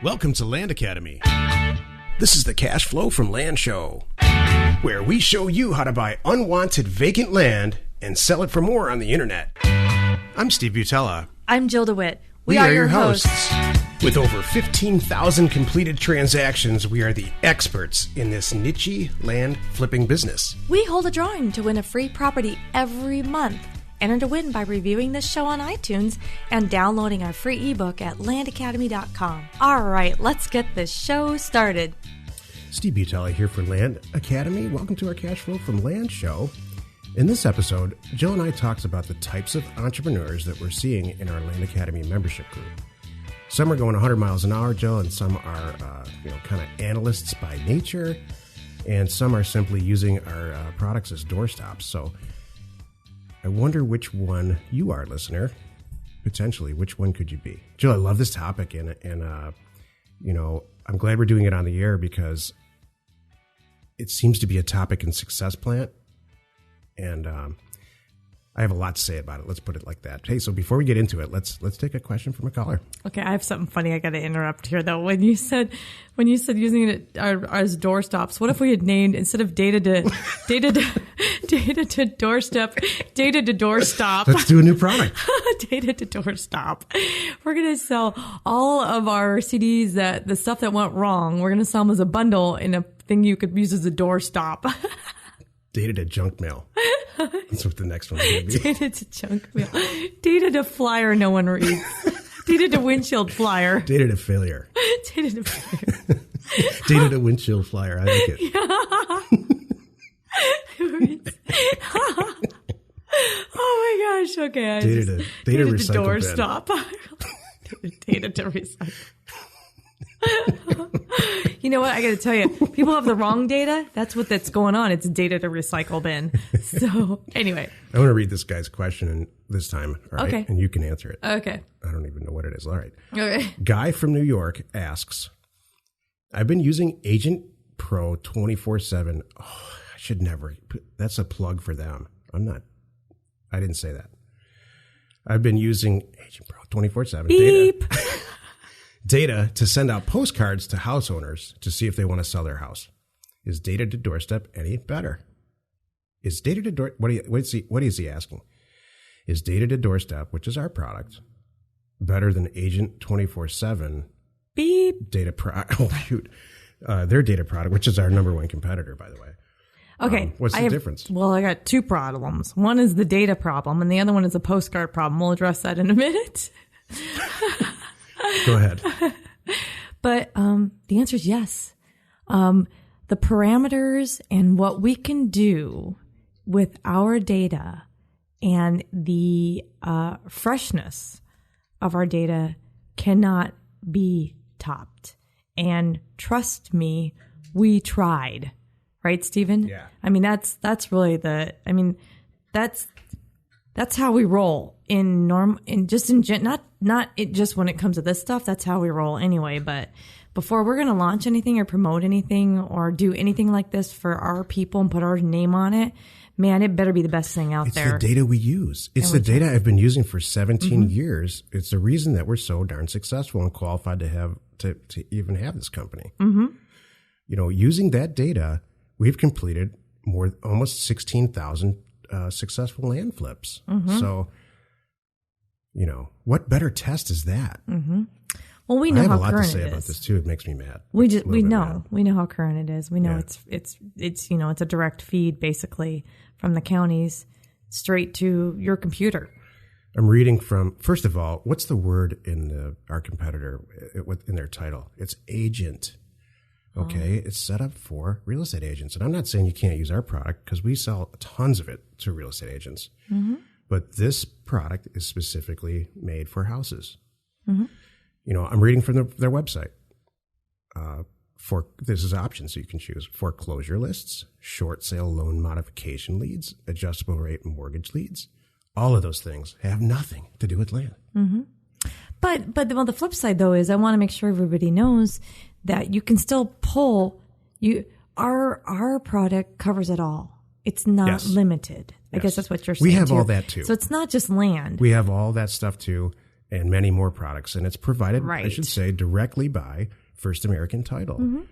Welcome to Land Academy. This is the Cash Flow from Land show, where we show you how to buy unwanted vacant land and sell it for more on the internet. I'm Steve Butala. I'm Jill DeWit. We are your hosts. With over 15,000 completed transactions, we are the experts in this niche land flipping business. We hold a drawing to win a free property every month. Enter to win by reviewing this show on iTunes and downloading our free ebook at landacademy.com. All right, let's get this show started. Steve Butala here for Land Academy. Welcome to our Cash Flow from Land show. In this episode, Jill and I talked about the types of entrepreneurs that we're seeing in our Land Academy membership group. Some are going 100 miles an hour, Jill, and some are kind of analysts by nature, and some are simply using our products as doorstops. So I wonder which one you are, listener. Potentially, which one could you be? Jill, I love this topic, and I'm glad we're doing it on the air because it seems to be a topic in Success Plant, and I have a lot to say about it. Let's put it like that. Hey, so before we get into it, let's take a question from a caller. Okay, I have something funny I got to interrupt here though. When you said using it as doorstops, what if we had named instead of data to doorstep, data to doorstop? Let's do a new product. Data to doorstop. We're gonna sell all of our CDs the stuff that went wrong. We're gonna sell them as a bundle in a thing you could use as a doorstop. Data to junk mail. That's what the next one's going to be. Data to junk mail. Data to flyer no one reads. Data to windshield flyer. Data to failure. Data to failure. Data to windshield flyer. I like it. Oh my gosh. Okay. Data to doorstop. Data to recycle. You know what? I got to tell you, people have the wrong data. That's going on. It's data to recycle bin. So anyway, I want to read this guy's question this time. All right. Okay. And you can answer it. Okay. I don't even know what it is. All right. Okay. Guy from New York asks, I've been using Agent Pro 24/7. Oh, I should never. That's a plug for them. I didn't say that. I've been using Agent Pro 24/7. Beep. Data to send out postcards to house owners to see if they want to sell their house. Is data to doorstep any better? Is data to door? What is he asking? Is data to doorstep, which is our product, better than Agent 24/7? Beep. Data their data product, which is our number one competitor, by the way. Okay. What's the difference? Well, I got two problems. One is the data problem, and the other one is a postcard problem. We'll address that in a minute. Go ahead. But the answer is yes. The parameters and what we can do with our data and the freshness of our data cannot be topped. And trust me, we tried. Right, Stephen? Yeah. I mean, that's really that's how we roll not just when it comes to this stuff. That's how we roll anyway. But before we're going to launch anything or promote anything or do anything like this for our people and put our name on it, man, it better be the best thing out there. It's the data we use. It's the data I've been using for 17 years. It's the reason that we're so darn successful and qualified to even have this company. Mm-hmm. Using that data, we've completed almost 16,000 successful land flips. Mm-hmm. So, what better test is that? Mm-hmm. Well, we know how current it is. I have a lot to say about this too. It makes me mad. We know how current it is. We know it's it's a direct feed basically from the counties straight to your computer. I'm reading from, first of all, what's the word in our competitor in their title? It's agent. Okay, It's set up for real estate agents. And I'm not saying you can't use our product because we sell tons of it to real estate agents. Mm-hmm. But this product is specifically made for houses. Mm-hmm. I'm reading from their website. This is options so you can choose: foreclosure lists, short sale loan modification leads, adjustable rate mortgage leads. All of those things have nothing to do with land. Mm-hmm. But the flip side though is I want to make sure everybody knows that you can still pull our product covers it all. It's not limited. I guess that's what you're saying. We have all that too. So it's not just land. We have all that stuff too. and many more products. And it's provided, Right. I should say, directly by First American Title.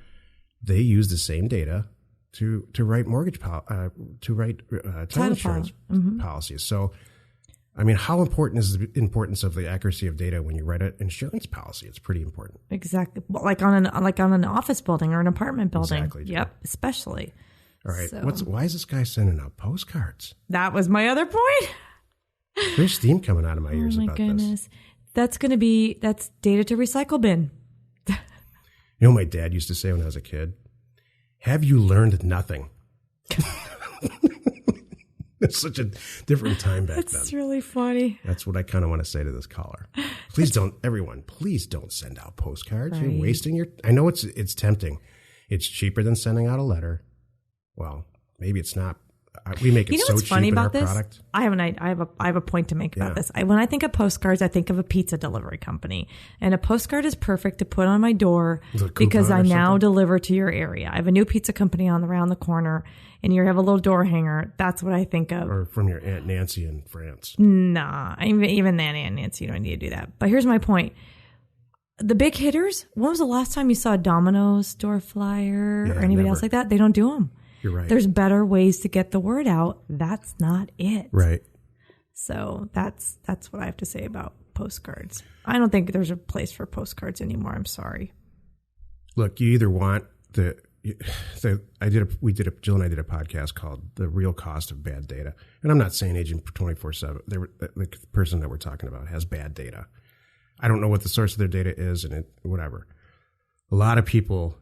They use the same data to write title insurance policies. So, I mean, how important is the importance of the accuracy of data when you write an insurance policy? It's pretty important. Exactly. Like on an office building or an apartment building. Exactly. Yep. Especially. All right. So. Why is this guy sending out postcards? That was my other point. There's steam coming out of my ears Oh my about goodness. this. That's data to recycle bin. You know what my dad used to say when I was a kid? Have you learned nothing? It's such a different time back then. That's really funny. That's what I kind of want to say to this caller. Please don't send out postcards. Right. You're wasting your, I know it's tempting. It's cheaper than sending out a letter. Well, maybe it's not. We make it so cheap in our product. I have a point to make about this. When I think of postcards, I think of a pizza delivery company, and a postcard is perfect to put on my door because I now deliver to your area. I have a new pizza company around the corner, and you have a little door hanger. That's what I think of. Or from your Aunt Nancy in France. Nah, even then, Aunt Nancy, you don't need to do that. But here's my point. The big hitters, when was the last time you saw a Domino's store flyer or anybody else like that? They don't do them. You're right. There's better ways to get the word out. That's not it. Right. So that's what I have to say about postcards. I don't think there's a place for postcards anymore. I'm sorry. Look, you either want Jill and I did a podcast called The Real Cost of Bad Data. And I'm not saying Agent 24/7, the person that we're talking about has bad data. I don't know what the source of their data is and whatever. A lot of people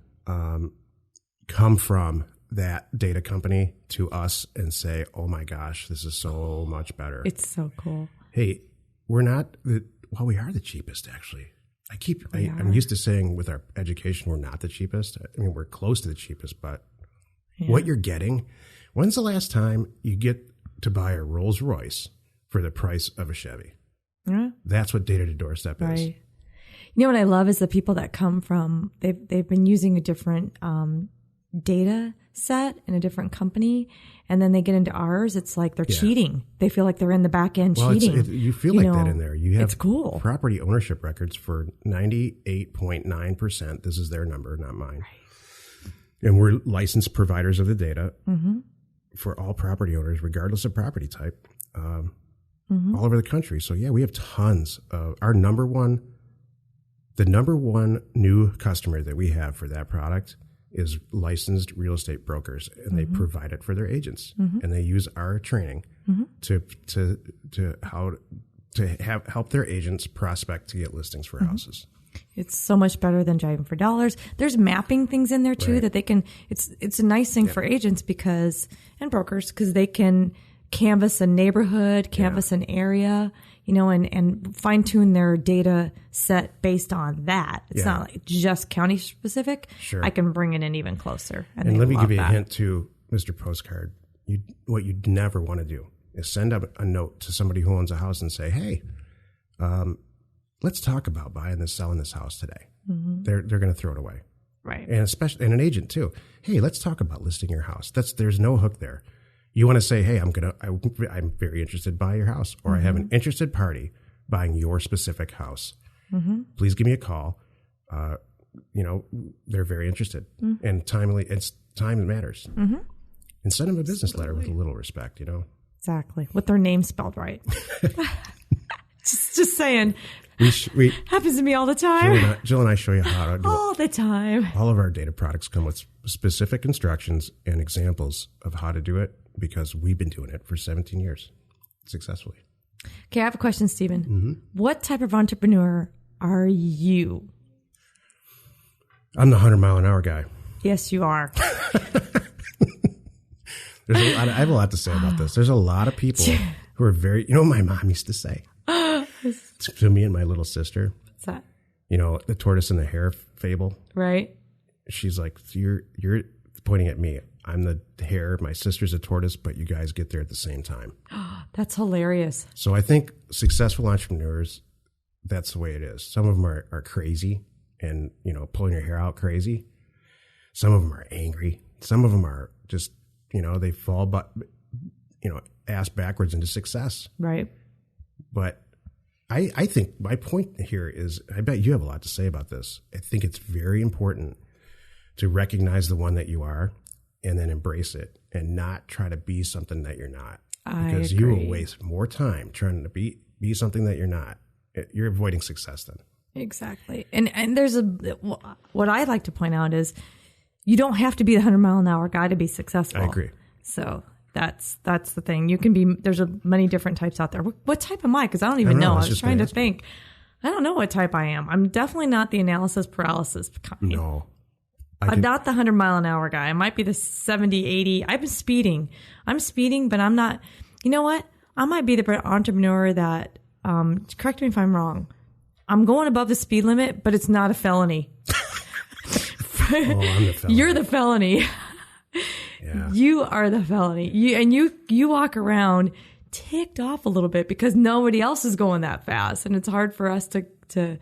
come from that data company to us and say, oh my gosh, this is so much better. It's so cool. Hey, we are the cheapest, actually. I'm used to saying with our education, we're not the cheapest. I mean, we're close to the cheapest, but what you're getting, when's the last time you get to buy a Rolls Royce for the price of a Chevy? Yeah. That's what data to doorstep is. You know what I love is the people that come from, they've been using a different data set in a different company, and then they get into ours. It's like they're cheating. They feel like they're in the back end cheating. You feel like that in there. You have it's cool. Property ownership records for 98.9%. This is their number, not mine. And we're licensed providers of the data for all property owners, regardless of property type, all over the country. So we have tons of the number one new customer that we have for that product is licensed real estate brokers, and they provide it for their agents, and they use our training to help their agents prospect to get listings for houses. It's so much better than driving for dollars. There's mapping things in there too that they can. It's a nice thing for agents and brokers because they can canvas a neighborhood, canvas an area, and fine tune their data set based on that. It's not like just county specific. Sure. I can bring it in even closer. And let me give you a hint too, Mr. Postcard. What you'd never want to do is send up a note to somebody who owns a house and say, hey, let's talk about selling this house today. They're going to throw it away. Right. And especially, and an agent too. Hey, let's talk about listing your house. There's no hook there. You want to say, hey, I'm very interested in buying your house, or I have an interested party buying your specific house. Please give me a call. They're very interested, and time matters. And send them a business letter with a little respect. Exactly, with their name spelled right. just saying. We happens to me all the time. Jill and I show you how to do all the time. All of our data products come with specific instructions and examples of how to do it because we've been doing it for 17 years successfully. Okay, I have a question, Stephen. What type of entrepreneur are you? I'm the 100-mile-an-hour guy. Yes, you are. I have a lot to say about this. There's a lot of people who are very, what my mom used to say to me and my little sister. What's that? The tortoise and the hare fable. Right. She's like, you're pointing at me. I'm the hare. My sister's a tortoise, but you guys get there at the same time. That's hilarious. So I think successful entrepreneurs, that's the way it is. Some of them are crazy and, pulling your hair out crazy. Some of them are angry. Some of them are just, they fall, ass backwards into success. Right. But I think my point here is, I bet you have a lot to say about this. I think it's very important to recognize the one that you are and then embrace it and not try to be something that you're not. Because you will waste more time trying to be something that you're not. You're avoiding success then. Exactly. And there's what I like to point out is you don't have to be the 100-mile-an-hour guy to be successful. I agree. So that's the thing. You can be, there's many different types out there. What type am I? Because I don't even know. I was trying to think. I don't know what type I am. I'm definitely not the analysis paralysis kind. No. I'm not the 100-mile-an-hour guy. I might be the 70, 80. I'm speeding, but I'm not. You know what? I might be the entrepreneur that, correct me if I'm wrong, I'm going above the speed limit, but it's not a felony. I'm the felony. You're the felony. Yeah. You are the felony. You walk around ticked off a little bit because nobody else is going that fast. And it's hard for us to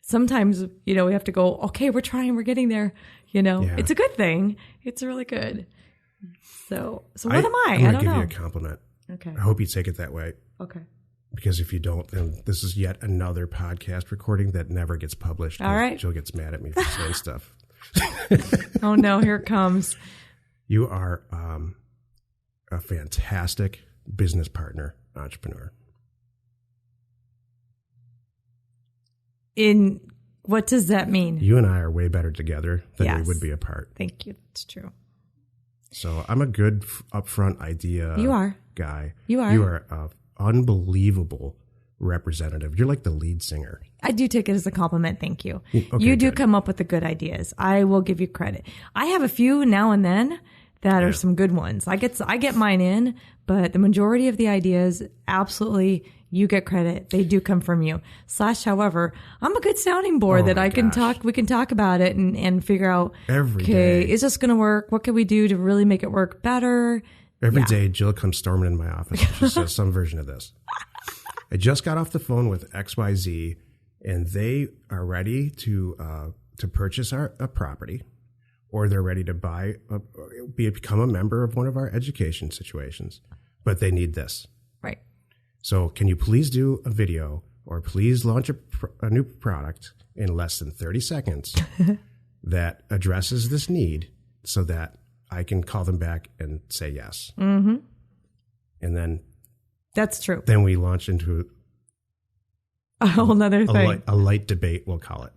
sometimes, we have to go, okay, we're getting there. Yeah. It's a good thing. It's really good. So what am I? I'm going to give know. you a compliment. Okay. I hope you take it that way. Okay. Because if you don't, then this is yet another podcast recording that never gets published. All right. Jill gets mad at me for saying stuff. Oh, no, here it comes. You are a fantastic business partner, entrepreneur. What does that mean? You and I are way better together than we would be apart. Thank you. It's true. So I'm a good upfront idea guy. You are. You are an unbelievable representative. You're like the lead singer. I do take it as a compliment. Thank you. Okay, you do good. come up with the good ideas. I will give you credit. I have a few now and then that are some good ones. I get mine in, but the majority of the ideas, absolutely, you get credit. They do come from you. However, I'm a good sounding board that I can talk. We can talk about it and figure out. Every day. Is this going to work? What can we do to really make it work better? Every day, Jill comes storming in my office. She says some version of this. I just got off the phone with XYZ, and they are ready to purchase a property, or they're ready to become a member of one of our education situations, but they need this. Right. So can you please do a video or please launch a new product in less than 30 seconds that addresses this need so that I can call them back and say yes. Mm-hmm. And then that's true. Then we launch into a whole nother thing. A light debate, we'll call it.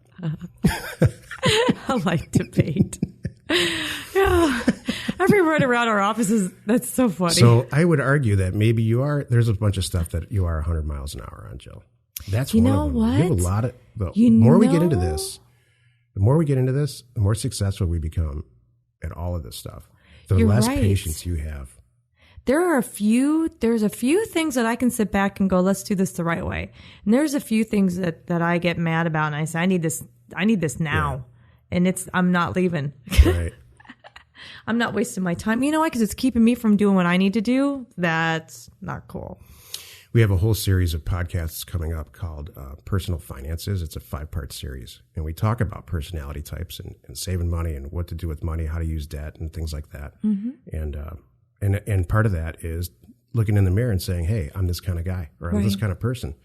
A light debate. Yeah. Everyone around our offices, that's so funny. So I would argue that maybe there's a bunch of stuff that you are 100 miles an hour on, Jill. That's one of them. What? You have a lot of, the more we get into this, the more successful we become at all of this stuff. The less patience you have. There's a few things that I can sit back and go, let's do this the right way. And there's a few things that I get mad about and I say, I need this now. Yeah. And I'm not leaving. Right. I'm not wasting my time. You know why? Because it's keeping me from doing what I need to do. That's not cool. We have a whole series of podcasts coming up called Personal Finances. It's a 5-part series. And we talk about personality types and saving money and what to do with money, how to use debt and things like that. Mm-hmm. And part of that is looking in the mirror and saying, hey, I'm this kind of guy or I'm this kind of person.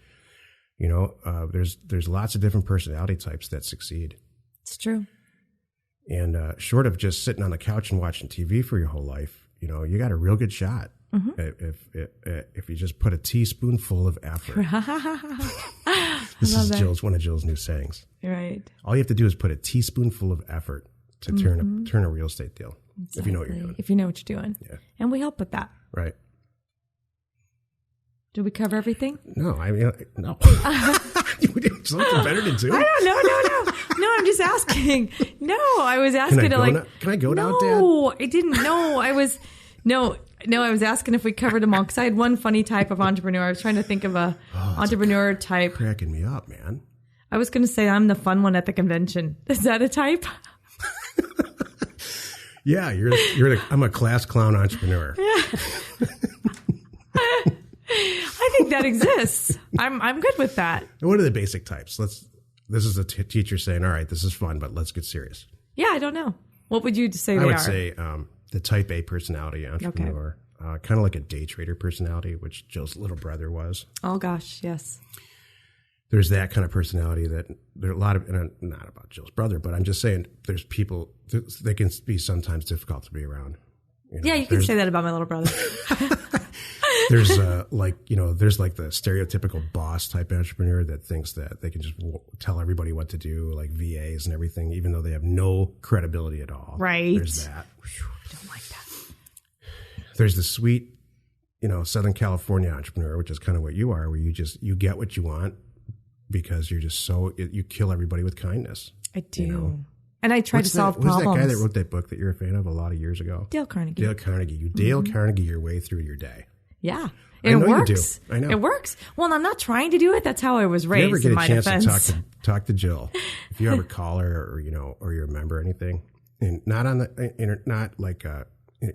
There's lots of different personality types that succeed. It's true. And short of just sitting on the couch and watching TV for your whole life, you got a real good shot. Mm-hmm. If you just put a teaspoonful of effort. This is one of Jill's new sayings. Right. All you have to do is put a teaspoonful of effort to turn a real estate deal. Exactly. If you know what you're doing. If you know what you're doing. Yeah. And we help with that. Right. Did we cover everything? No, no. Something better to do? I don't know. No, I'm just asking. No, I was asking Can I go now, Dad? No, I didn't know. I was asking if we covered them all because I had one funny type of entrepreneur. I was trying to think of a entrepreneur type. Cracking me up, man. I was going to say I'm the fun one at the convention. Is that a type? Yeah, I'm a class clown entrepreneur. Yeah. I think that exists. I'm good with that. What are the basic types? This is a teacher saying, all right, this is fun, but let's get serious. Yeah, I don't know. What would you say they are? I would say the type A personality entrepreneur, kind of like a day trader personality, which Jill's little brother was. Oh, gosh, yes. there's that kind of personality that there are a lot of, and I'm not about Jill's brother, but I'm just saying there's people, they can be sometimes difficult to be around. You know, yeah, you can say that about my little brother. There's there's like the stereotypical boss type entrepreneur that thinks that they can just tell everybody what to do, like VAs and everything, even though they have no credibility at all. Right. There's that. I don't like that. There's the sweet, Southern California entrepreneur, which is kind of what you are, where you get what you want because you're just you kill everybody with kindness. I do. And I try to solve problems. Who's that guy that wrote that book that you're a fan of a lot of years ago? Dale Carnegie. Dale Carnegie. You Dale Carnegie your way through your day. Yeah. I know works. You do. I know. It works. Well, I'm not trying to do it. That's how I was raised. If you ever get a chance defense. to talk to Jill, if you ever call her or you're a member or anything, and not on the not like an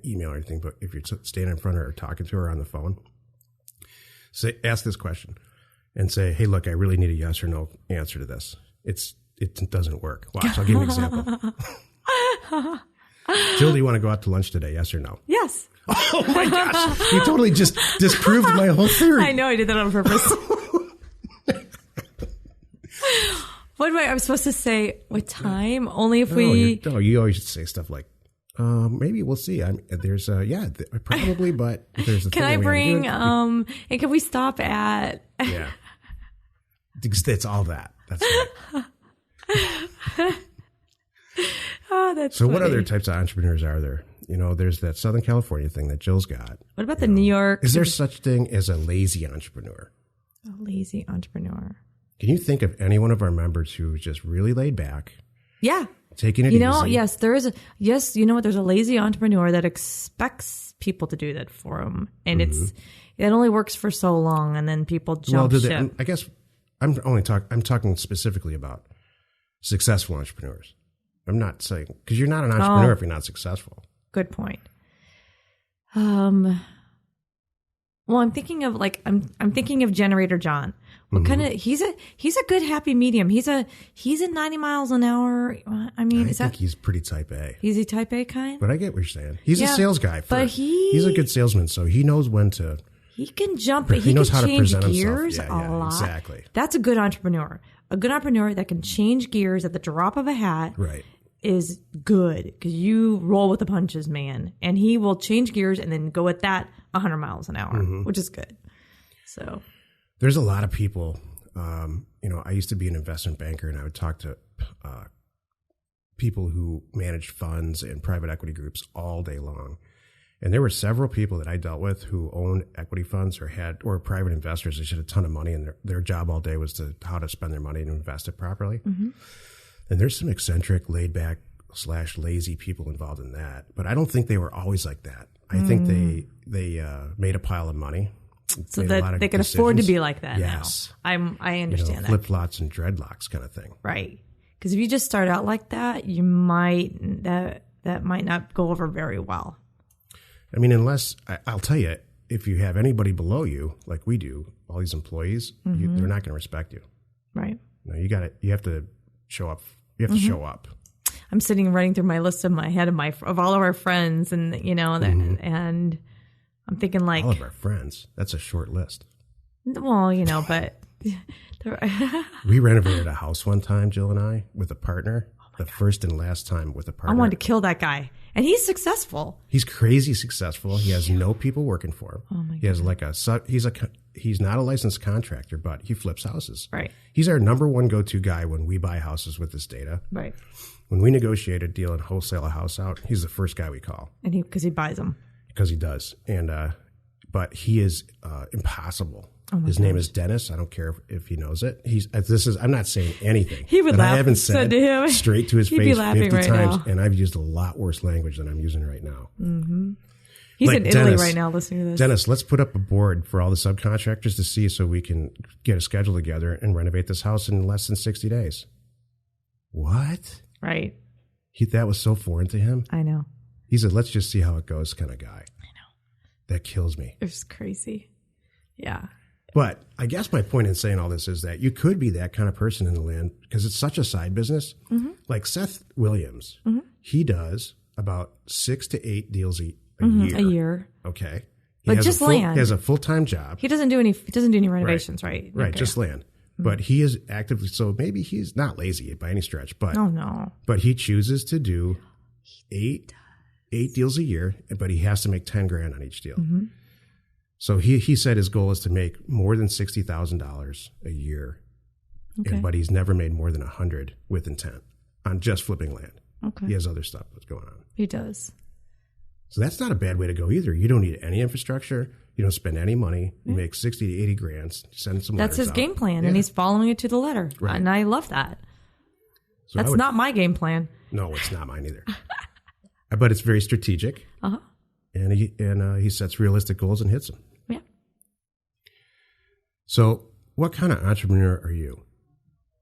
email or anything, but if you're standing in front of her or talking to her on the phone, ask this question and say, "Hey, look, I really need a yes or no answer to this. It doesn't work. Watch, I'll give you an example." Jill, do you want to go out to lunch today? Yes or no? Yes. Oh my gosh! You totally just disproved my whole theory. I know, I did that on purpose. What am I supposed to say? What time? Only if you always say stuff like, maybe we'll see. There's probably, but there's. Can I bring? And can we stop at? Yeah, it's all that. That's right. Oh, that's so. funny. What other types of entrepreneurs are there? There's that Southern California thing that Jill's got. What about the New York? Is there such thing as a lazy entrepreneur? A lazy entrepreneur. Can you think of any one of our members who's just really laid back? Yeah. Taking it easy? Yes, there is. You know what? There's a lazy entrepreneur that expects people to do that for them. And it only works for so long. And then people jump ship. I guess I'm talking specifically about successful entrepreneurs. I'm not saying, because you're not an entrepreneur if you're not successful. Good point. Well, I'm thinking of I'm thinking of Generator John. What kind of he's a good happy medium. He's at 90 miles an hour. I mean, I think he's pretty type A. Is he type A kind? But I get what you're saying. He's a sales guy. But he's a good salesman, so he knows when to. He can jump. He knows how to present gears himself. a lot. Exactly. That's a good entrepreneur. A good entrepreneur that can change gears at the drop of a hat. Right. Is good because you roll with the punches, man. And he will change gears and then go at that 100 miles an hour, which is good. So there's a lot of people. I used to be an investment banker, and I would talk to people who managed funds and private equity groups all day long. And there were several people that I dealt with who owned equity funds or private investors that had a ton of money, and their job all day was how to spend their money and invest it properly. Mm-hmm. And there's some eccentric, laid-back / lazy people involved in that. But I don't think they were always like that. I think they made a pile of money. So that they can afford to be like that now. I understand that. Flip-flops and dreadlocks kind of thing. Right. Because if you just start out like that, that might not go over very well. I mean, unless, I'll tell you, if you have anybody below you, like we do, all these employees, they're not going to respect you. Right. You have to show up. You have to show up. I'm sitting running through my list in my head of all of our friends, and and I'm thinking like all of our friends. That's a short list. Well, but we renovated a house one time, Jill and I, with a partner. The first and last time with a partner. I wanted to kill that guy, and he's successful. He's crazy successful. He has no people working for him. Oh my he has God. He's not a licensed contractor, but he flips houses. Right. He's our number one go-to guy when we buy houses with this data. Right. When we negotiate a deal and wholesale a house out, he's the first guy we call. And because he buys them. Because he does, but he is impossible. Oh my His gosh. name is Dennis. I don't care if he knows it. I'm not saying anything. He would that laugh. I haven't said to him. Straight to his He'd face be laughing 50 right times, now. and I've used a lot worse language than I'm using right now. Mm-hmm. He's in Italy right now listening to this. Dennis, let's put up a board for all the subcontractors to see so we can get a schedule together and renovate this house in less than 60 days. What? Right. That was so foreign to him. I know. He's a let's just see how it goes kind of guy. I know. That kills me. It's crazy. Yeah. But I guess my point in saying all this is that you could be that kind of person in the land because it's such a side business. Mm-hmm. Like Seth Williams, he does about 6 to 8 deals a year. A year. Okay. But just land. He has a full-time job. He doesn't do any renovations, right? Right, Okay. just land. But he is actively, so maybe he's not lazy by any stretch, but oh no, but he chooses to do eight deals a year, but he has to make $10,000 on each deal. Mm-hmm. So he said his goal is to make more than $60,000 a year, but he's never made more than $100 with intent on just flipping land. Okay, he has other stuff that's going on. He does. So that's not a bad way to go either. You don't need any infrastructure. You don't spend any money. You make 60 to 80 grand. Send some. That's his game plan, and he's following it to the letter. Right. And I love that. So that's not my game plan. No, it's not mine either. But it's very strategic. Uh-huh. And he sets realistic goals and hits them. Yeah. So what kind of entrepreneur are you?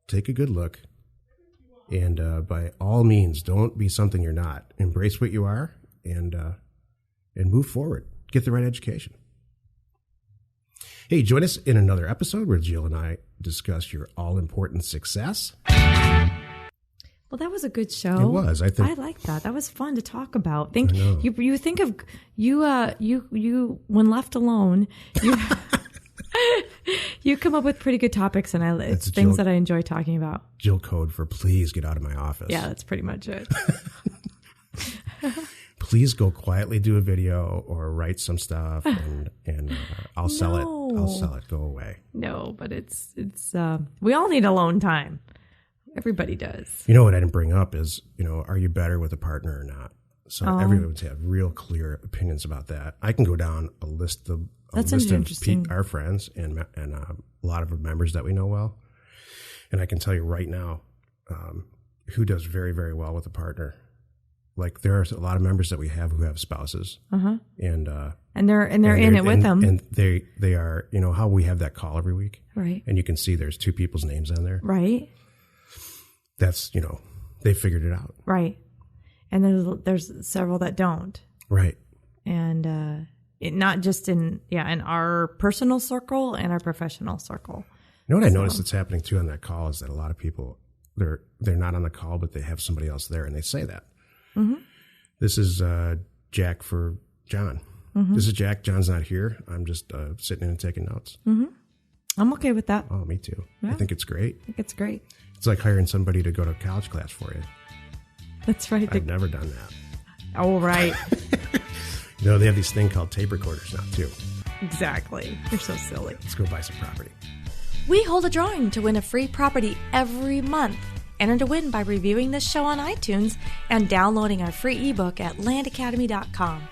Take a good look. And by all means, don't be something you're not. Embrace what you are and move forward. Get the right education. Hey, join us in another episode where Jill and I discuss your all-important success. Well, that was a good show. It was. I like that. That was fun to talk about. You think of you when left alone, you come up with pretty good topics, and it's things that I enjoy talking about. Jill code for please get out of my office. Yeah, that's pretty much it. Please go quietly do a video or write some stuff, and I'll sell it. I'll sell it. Go away. No, but it's we all need alone time. Everybody does. You know what I didn't bring up is, are you better with a partner or not? So everyone's have real clear opinions about that. I can go down a list of our friends and a lot of members that we know well, and I can tell you right now who does very, very well with a partner. Like there are a lot of members that we have who have spouses, and they're in it with them, and they are how we have that call every week, right? And you can see there's two people's names on there, right? That's they figured it out, right? And there's several that don't, right? And it not just in our personal circle and our professional circle. You know what I noticed that's happening too on that call is that a lot of people they're not on the call, but they have somebody else there, and they say that. Mm-hmm. This is Jack for John. Mm-hmm. This is Jack. John's not here. I'm just sitting in and taking notes. Mm-hmm. I'm okay with that. Oh, me too. Yeah. I think it's great. I think it's great. It's like hiring somebody to go to college class for you. That's right. I've never done that. Oh, right. They have these thing called tape recorders now, too. Exactly. You're so silly. Let's go buy some property. We hold a drawing to win a free property every month. Enter to win by reviewing this show on iTunes and downloading our free ebook at landacademy.com.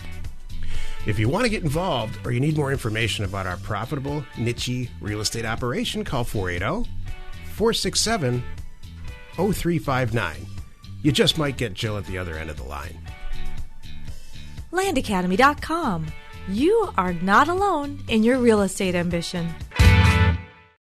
If you want to get involved or you need more information about our profitable, niche real estate operation, call 480-467-0359. You just might get Jill at the other end of the line. Landacademy.com. You are not alone in your real estate ambition.